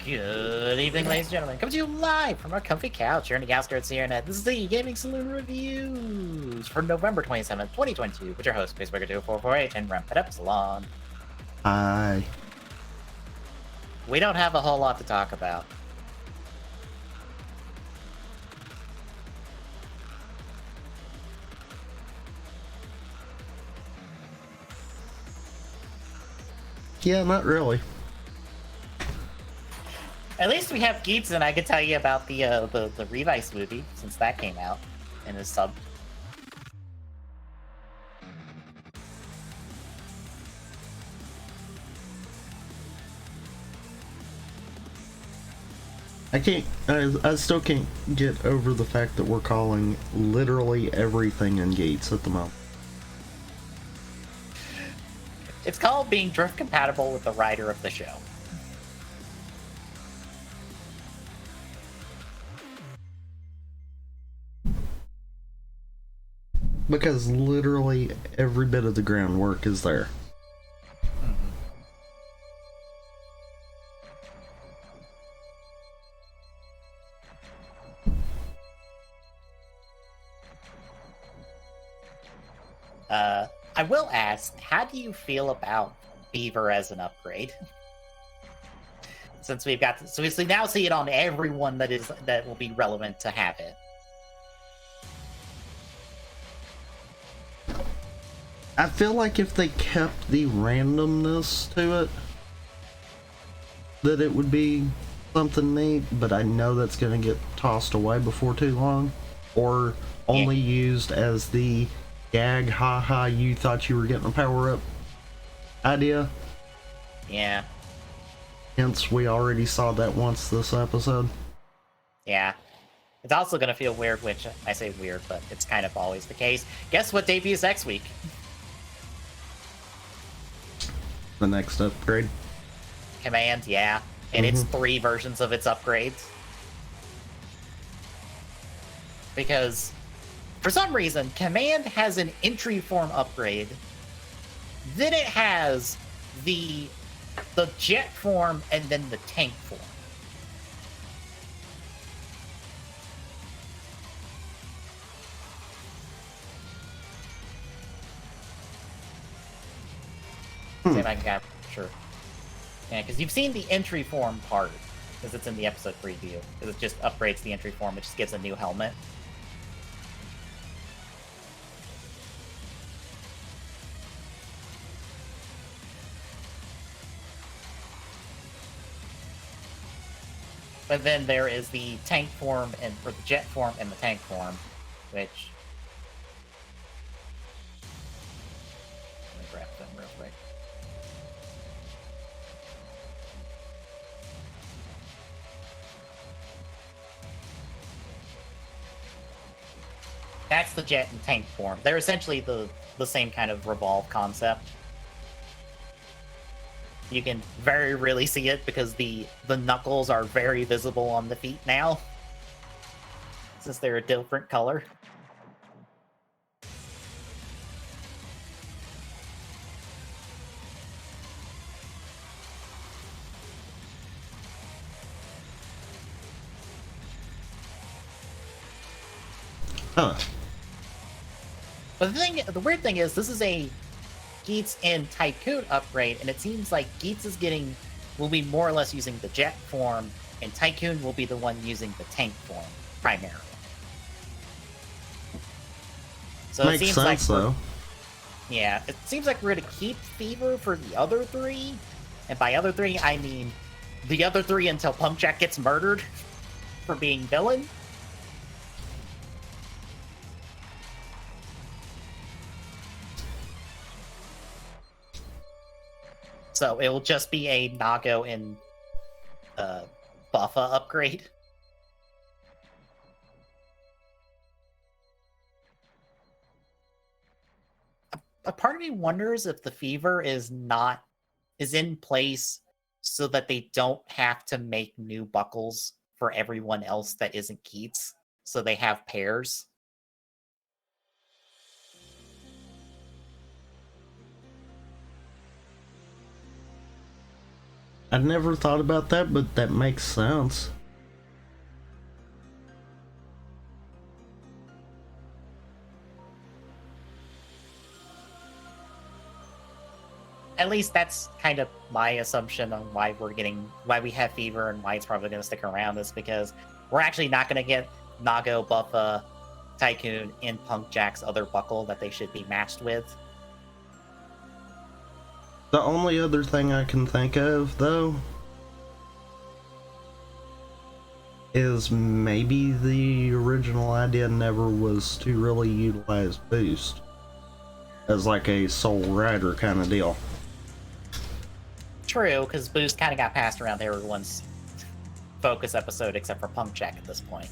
Good evening, ladies and gentlemen. Coming to you live from our comfy couch here in the outskirts here. And this is the Gaming Saloon Reviews for November 27th, 2022, with your host, Facebreaker2448, and Ramp It Up Salon. Hi. We don't have a whole lot to talk about. Yeah, not really. At least we have Geets, and I could tell you about the Revice movie, since that came out in his sub. I still can't get over the fact that we're calling literally everything in Gates at the moment. It's called being drift compatible with the writer of the show. Because literally every bit of the groundwork is there. I will ask, how do you feel about Beaver as an upgrade? Since we've got, so we now see it on everyone that will be relevant to have it. I feel like if they kept the randomness to it, that it would be something neat, but I know that's going to get tossed away before too long, or only used as the gag, haha, you thought you were getting a power-up idea. Yeah. Hence, we already saw that once this episode. Yeah. It's also going to feel weird, which I say weird, but it's kind of always the case. Guess what debuts next week? The next upgrade. Command, yeah. And it's 3 versions of its upgrades. Because, for some reason, Command has an entry form upgrade. Then it has the jet form and then the tank form. See if I can capture. Yeah, because you've seen the entry form part, because it's in the episode preview. Because it just upgrades the entry form, it just gives a new helmet. But then there is the tank form or the jet form and the tank form, which. Let me grab them real quick. That's the jet and tank form. They're essentially the same kind of revolve concept. You can very really see it because the knuckles are very visible on the feet now, since they're a different color. Huh. But the weird thing is, this is a Geets and Tycoon upgrade, and it seems like Geets will be more or less using the jet form, and Tycoon will be the one using the tank form primarily. So Makes sense, though. Yeah, it seems like we're going to keep Fever for the other 3, and by other 3, I mean the other 3 until Pumpjack gets murdered for being villain. So it will just be a Nago and Buffa upgrade. A part of me wonders if the Fever is in place so that they don't have to make new buckles for everyone else that isn't Keats, so they have pairs. I never thought about that, but that makes sense. At least that's kind of my assumption on why we have Fever and why it's probably going to stick around, is because we're actually not going to get Nago, Buffa, Tycoon, and Punk Jack's other buckle that they should be matched with. The only other thing I can think of, though, is maybe the original idea never was to really utilize Boost as like a sole rider kind of deal. True, because Boost kind of got passed around to everyone's focus episode except for Punk Jack at this point.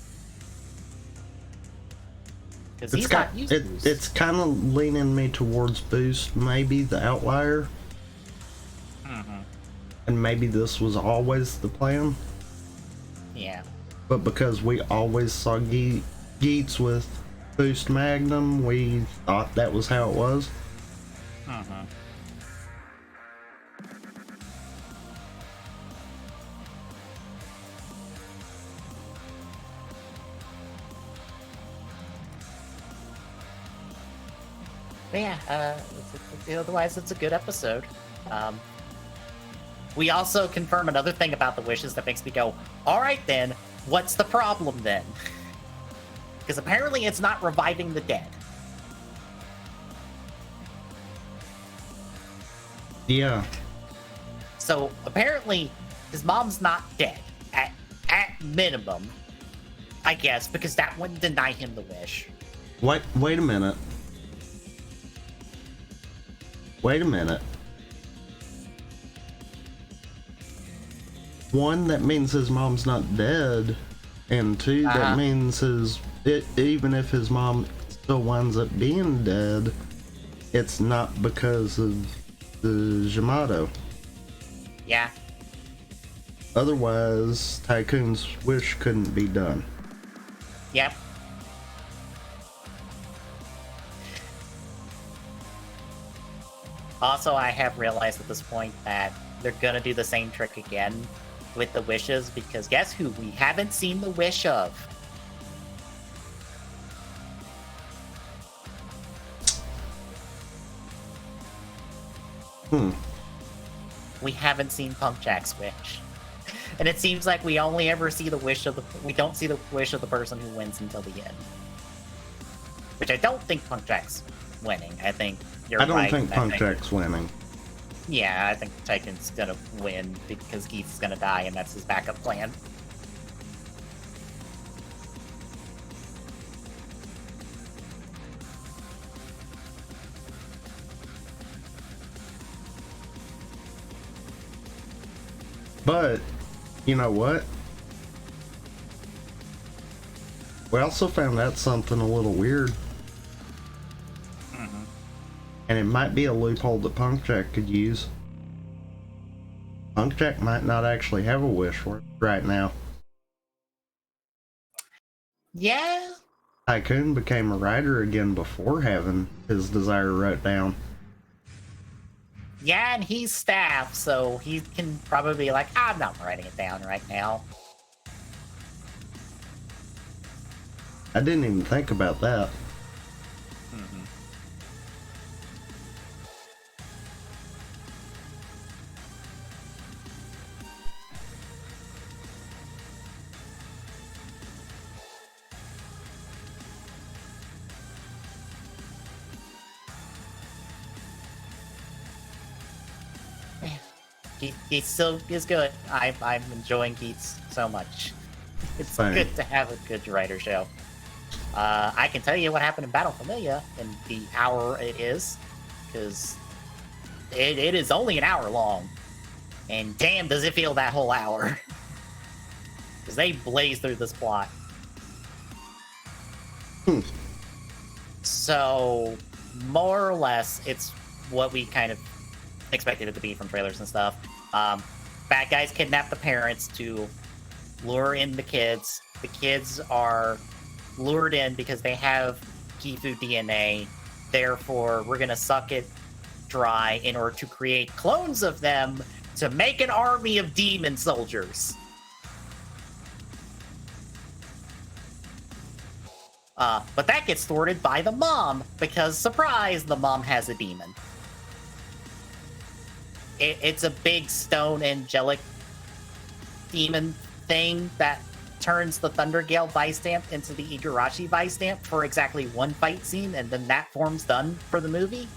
Because he's not used to Boost. It's kind of leaning me towards Boost, maybe the outlier. Mm-hmm. And maybe this was always the plan. Yeah. But because we always saw Geats with Boost Magnum, we thought that was how it was. Mm-hmm. But yeah, otherwise it's a good episode. We also confirm another thing about the wishes that makes me go, alright then, what's the problem then? Because apparently it's not reviving the dead. Yeah. So apparently his mom's not dead. At minimum, I guess, because that wouldn't deny him the wish. Wait a minute. Wait a minute. One, that means his mom's not dead, and two, that means even if his mom still winds up being dead, it's not because of the Yamato. Yeah. Otherwise, Tycoon's wish couldn't be done. Yep. Also, I have realized at this point that they're gonna do the same trick again with the wishes, because guess who we haven't seen the wish of? We haven't seen Punk Jack's wish. And it seems like we only ever see the wish of we don't see the wish of the person who wins until the end. Which I don't think Punk Jack's winning. I think I don't think Punk Jack's winning. Yeah, I think Tycoon's gonna win because Geats is gonna die, and that's his backup plan. But, you know what? We also found out something a little weird. Mm-hmm. And it might be a loophole that Punk Jack could use. Punk Jack might not actually have a wish for it right now. Yeah? Tycoon became a writer again before having his desire wrote down. Yeah, and he's staff, so he can probably be like, I'm not writing it down right now. I didn't even think about that. Mm-hmm. Geats still is good. I'm enjoying Geats so much. It's good to have a good writer show. I can tell you what happened in Battle Familia in the hour it is, because it is only an hour long, and damn does it feel that whole hour. Because they blaze through this plot. So, more or less, it's what we kind of expected it to be from trailers and stuff. Bad guys kidnap the parents to lure in the kids. The kids are lured in because they have Gifu DNA. Therefore, we're gonna suck it dry in order to create clones of them to make an army of demon soldiers. But that gets thwarted by the mom, because, surprise, the mom has a demon. It's a big stone angelic demon thing that turns the Thundergale Vice Stamp into the Igarashi Vice Stamp for exactly one fight scene, and then that form's done for the movie.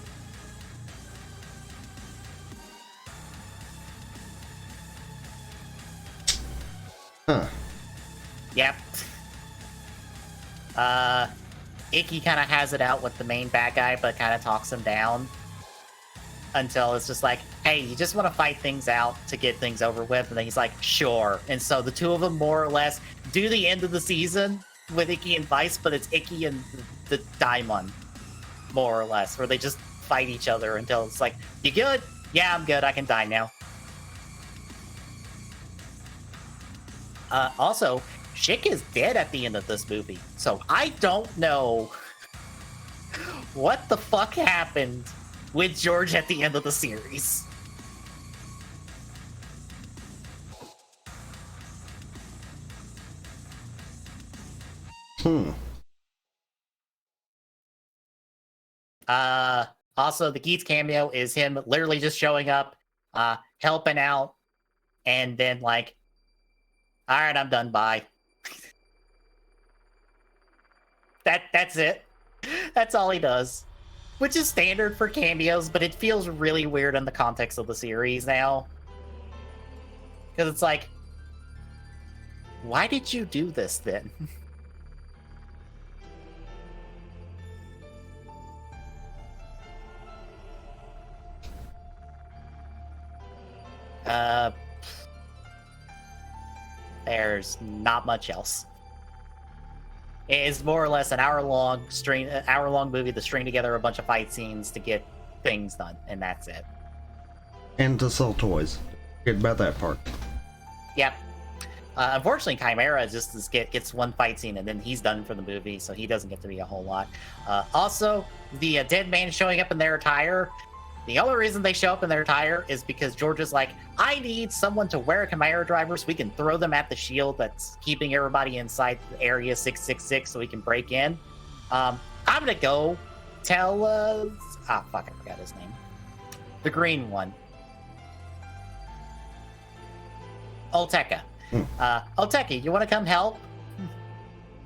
Huh. Yep. Ikki kind of has it out with the main bad guy, but kind of talks him down until it's just like, hey, you just want to fight things out to get things over with. And then he's like, sure. And so the two of them more or less do the end of the season with Ikki and Vice, but it's Ikki and the Daimon, more or less, where they just fight each other until it's like, you good? Yeah, I'm good. I can die now. Also, Schick is dead at the end of this movie, so I don't know what the fuck happened with George at the end of the series. Also, the Geats cameo is him literally just showing up, helping out, and then like, all right, I'm done, bye. That's it. That's all he does. Which is standard for cameos, but it feels really weird in the context of the series now. Because it's like, why did you do this then? There's not much else. It's more or less an hour-long movie to string together a bunch of fight scenes to get things done, and that's it. And to sell toys. Forget about that part. Yep. Unfortunately, Chimera just gets one fight scene, and then he's done for the movie, so he doesn't get to be a whole lot. Also, the dead man showing up in their attire. The only reason they show up in their attire is because George is like, I need someone to wear a Chimera driver so we can throw them at the shield that's keeping everybody inside Area 666 so we can break in. I'm gonna go tell, I forgot his name. The green one. Olteka. Olteka, you want to come help?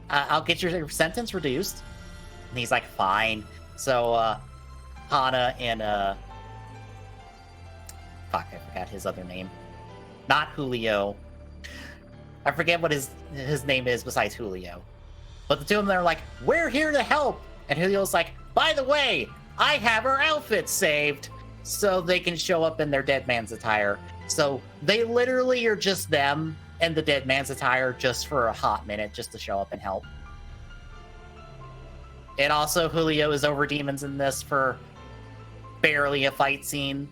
I'll get your sentence reduced. And he's like, fine. So, Hana and, I forgot his other name. Not Julio. I forget what his name is besides Julio. But the two of them are like, we're here to help. And Julio's like, by the way, I have our outfits saved. So they can show up in their dead man's attire. So they literally are just them and the dead man's attire just for a hot minute just to show up and help. And also Julio is over demons in this for barely a fight scene.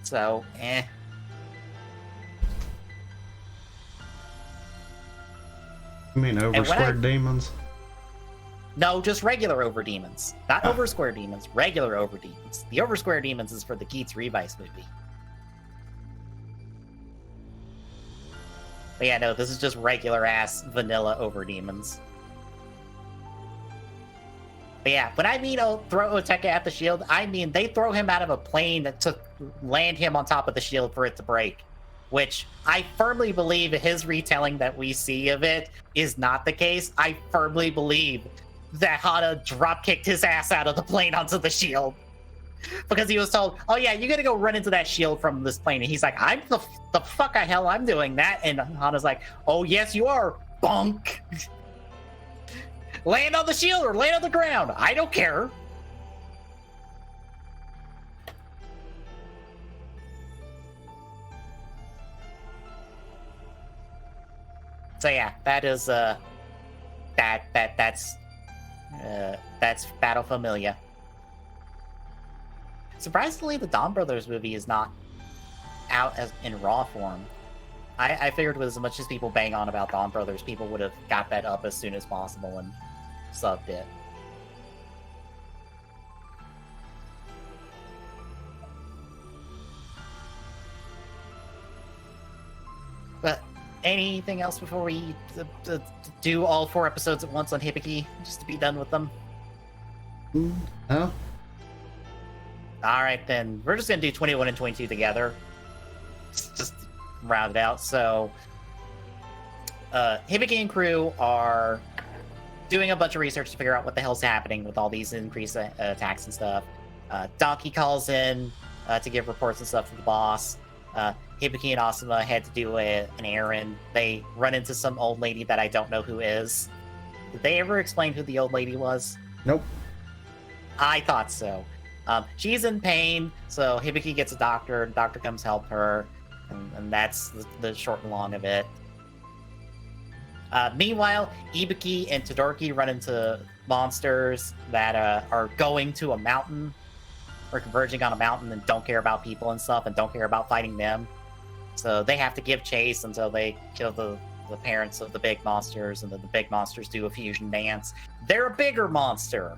So, You mean over squared demons? No, just regular over demons. Not over square demons, regular over demons. The over square demons is for the Geats Revice movie. But yeah, no, this is just regular ass vanilla over demons. But yeah, when I mean throw Oteka at the shield, I mean they throw him out of a plane to land him on top of the shield for it to break. Which I firmly believe his retelling that we see of it is not the case. I firmly believe that Hana drop-kicked his ass out of the plane onto the shield. Because he was told, oh yeah, you gotta go run into that shield from this plane. And he's like, I'm the fuck hell I'm doing that. And Hana's like, oh yes you are, bonk. Land on the shield or land on the ground. I don't care. So yeah, that is that's Battle Familia. Surprisingly, the Dawn Brothers movie is not out as in raw form. I figured with as much as people bang on about Dawn Brothers, people would have got that up as soon as possible and subbed it. anything else before we do all 4 episodes at once on Hibiki, just to be done with them? No. All right, then we're just gonna do 21 and 22 together, just round it out. So, Hibiki and crew are doing a bunch of research to figure out what the hell's happening with all these increased attacks and stuff. Donkey calls in to give reports and stuff to the boss. Hibiki and Asuma had to do an errand. They run into some old lady that I don't know who is. Did they ever explain who the old lady was? Nope. I thought so. She's in pain, so Hibiki gets a doctor. The doctor comes help her, and that's the short and long of it. Meanwhile, Hibiki and Todoroki run into monsters that are going to a mountain, or converging on a mountain, and don't care about people and stuff, and don't care about fighting them. So they have to give chase until they kill the parents of the big monsters, and then the big monsters do a fusion dance. They're a bigger monster.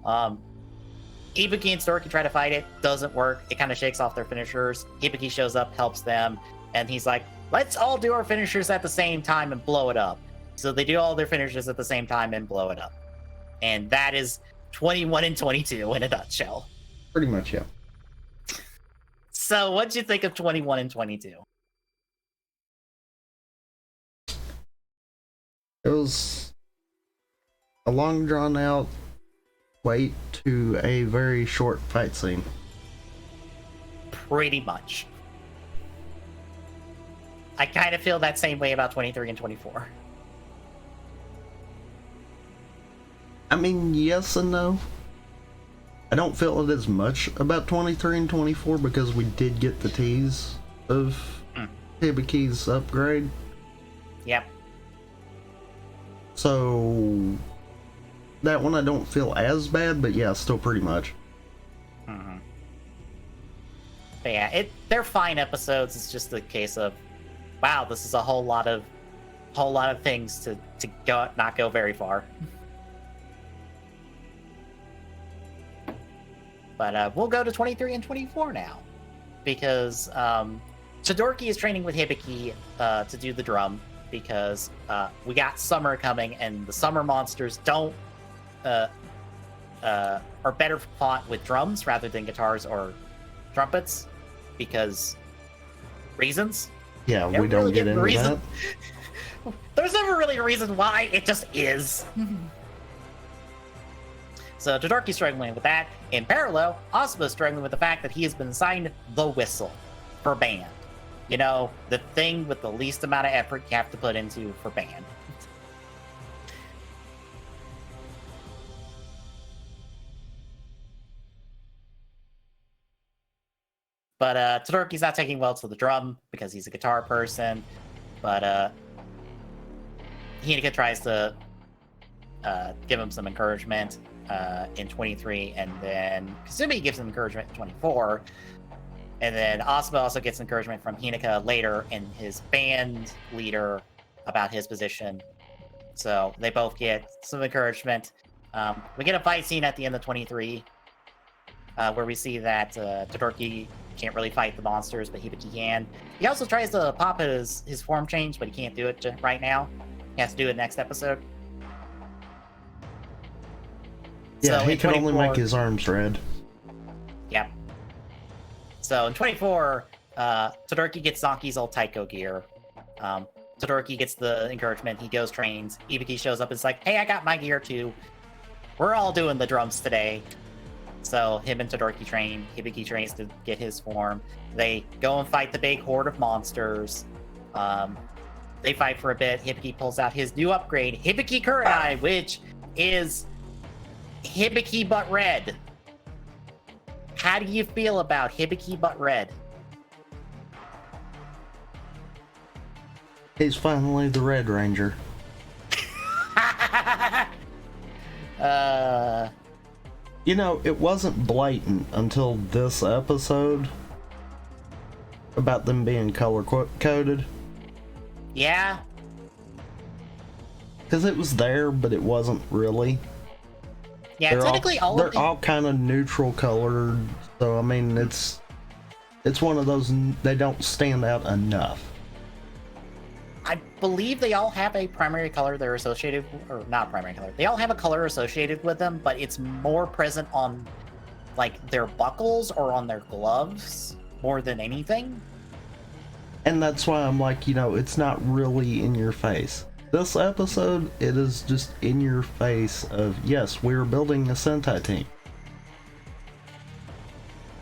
Hibiki and Todoroki try to fight it, doesn't work. It kind of shakes off their finishers. Hibiki shows up, helps them, and he's like, let's all do our finishers at the same time and blow it up. So they do all their finishers at the same time and blow it up. And that is 21 and 22 in a nutshell. Pretty much, yeah. So what'd you think of 21 and 22? It was a long drawn out wait to a very short fight scene. Pretty much. I kind of feel that same way about 23 and 24. I mean, yes and no. I don't feel it as much about 23 and 24 because we did get the tease of Hibiki's upgrade. Yep. So that one I don't feel as bad, but yeah, still pretty much. Mm-hmm. But yeah, they're fine episodes. It's just a case of, wow, this is a whole lot of things to go not go very far. But we'll go to 23 and 24 now, because Todoroki is training with Hibiki to do the drum, because we got summer coming, and the summer monsters are better fought with drums rather than guitars or trumpets, because reasons. Yeah, we don't get into that. There's never really a reason why, it just is. So Todoroki's struggling with that. In parallel, Asuma's struggling with the fact that he has been assigned the whistle for band. You know, the thing with the least amount of effort you have to put into for band. But Todoroki's not taking well to the drum because he's a guitar person. But Hineka tries to give him some encouragement in 23, and then Kasumi gives him encouragement in 24. And then Asuma also gets encouragement from Hineka later in his band leader about his position. So they both get some encouragement. We get a fight scene at the end of 23 where we see that Todoroki can't really fight the monsters, but Hibiki can. He also tries to pop his form change, but he can't do it right now. He has to do it next episode. Yeah, so he can only make his arms red. Yep. So in 24, Todoroki gets Donkey's old Taiko gear. Todoroki gets the encouragement. He goes, trains. Hibiki shows up and is like, hey, I got my gear too. We're all doing the drums today. So him and Todoroki train. Hibiki trains to get his form. They go and fight the big horde of monsters. They fight for a bit. Hibiki pulls out his new upgrade, Hibiki Kurenai, which is Hibiki but red. How do you feel about Hibiki but red? He's finally the Red Ranger. You know, it wasn't blatant until this episode about them being color-coded. Yeah. Because it was there, but it wasn't really. Yeah, they're technically they're all kind of neutral colored, so I mean, it's one of those, they don't stand out enough. I believe they all have a primary color they're associated, or not primary color. They all have a color associated with them, but it's more present on like their buckles or on their gloves more than anything. And that's why I'm like, it's not really in your face. This episode, it is just in your face of, yes, we're building a Sentai team.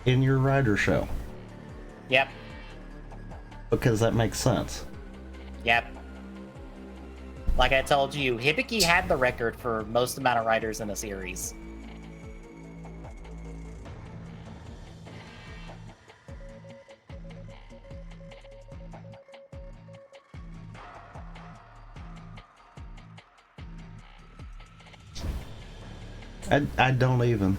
In your rider show. Yep. Because that makes sense. Yep. Like I told you, Hibiki had the record for most amount of riders in a series. I don't even.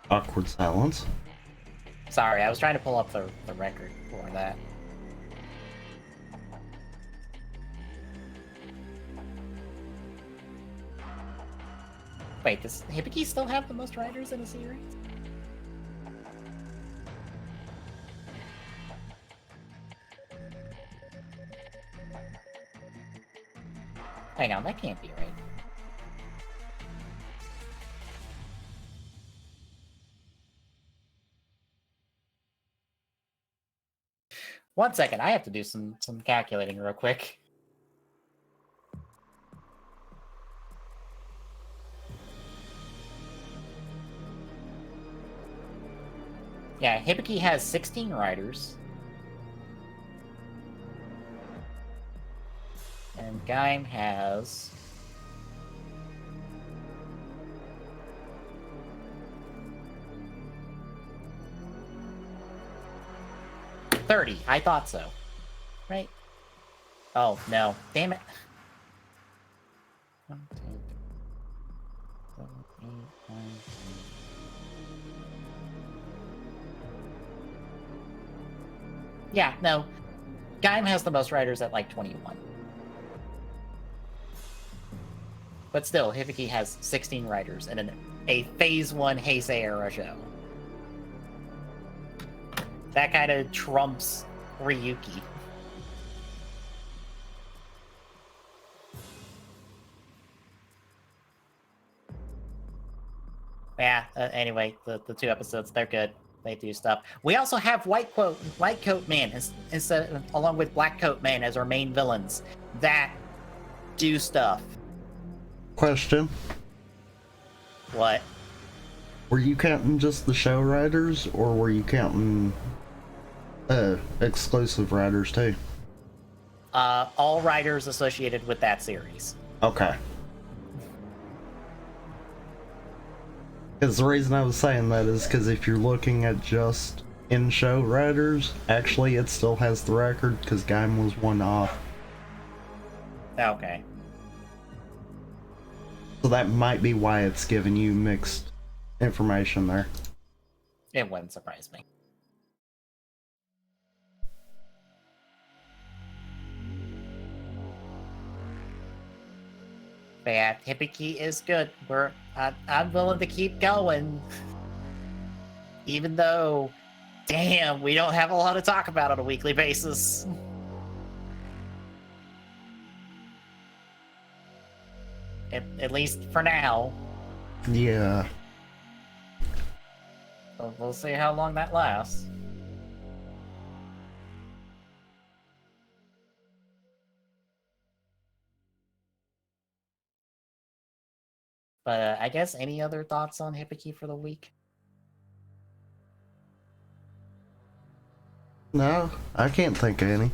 Awkward silence. Sorry, I was trying to pull up the record for that. Wait, does Hibiki still have the most riders in a series? Hang on, that can't be right. One second, I have to do some calculating real quick. Yeah, Hibiki has 16 riders. And Gaim has... $30. I thought so. Right? Oh, no. Damn it. 1, 2, 7, 8, 9, 10. Yeah, no. Gaim has the most riders at like 21. But still, Hibiki has 16 riders in a Phase 1 Heisei era show. That kind of trumps Ryuki. Yeah, anyway, the 2 episodes, they're good. They do stuff. We also have White Coat Man instead, along with Black Coat Man as our main villains that do stuff. Question. What? Were you counting just the show riders, or were you counting exclusive riders too? All riders associated with that series. Okay. Because the reason I was saying that is because if you're looking at just in-show riders, actually it still has the record because Gaim was one off. Okay. So that might be why it's giving you mixed information there. It wouldn't surprise me. But yeah, Hibiki is good. I'm willing to keep going. Even though, damn, we don't have a lot to talk about on a weekly basis. At least for now. Yeah. So we'll see how long that lasts. But I guess any other thoughts on Hibiki for the week? No, I can't think of any.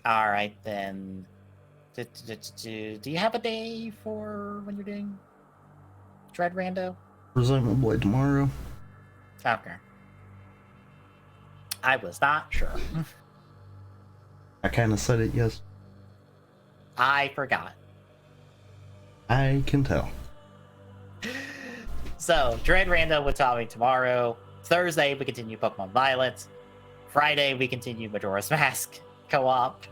All right, then. Do you have a day for when you're doing Dread Rando? Presumably tomorrow. Okay. I was not sure. I kind of said it, yes. I forgot. I can tell. So, Dread Rando with Tommy tomorrow. Thursday, we continue Pokemon Violet. Friday, we continue Majora's Mask co-op,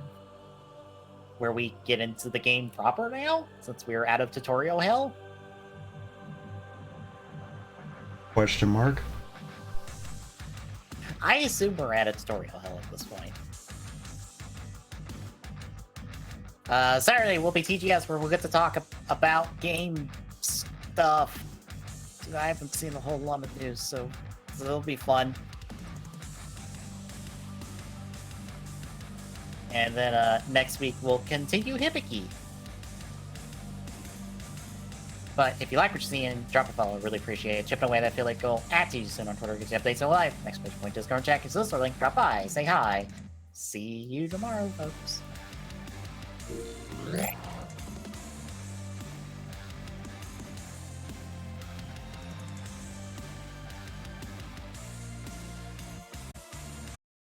where we get into the game proper now, since we're out of tutorial hell. Question mark? I assume we're out of tutorial hell at this point. Saturday will be TGS, where we'll get to talk about game stuff. Dude, I haven't seen a whole lot of news, so it'll be fun. And then next week we'll continue Hibiki. But if you like what you're seeing, drop a follow. Really appreciate it. Chipping away that feel like goal. At you soon on Twitter. Gives you updates on live. Next page point, Discord chat. Is this or link? Drop by. Say hi. See you tomorrow, folks.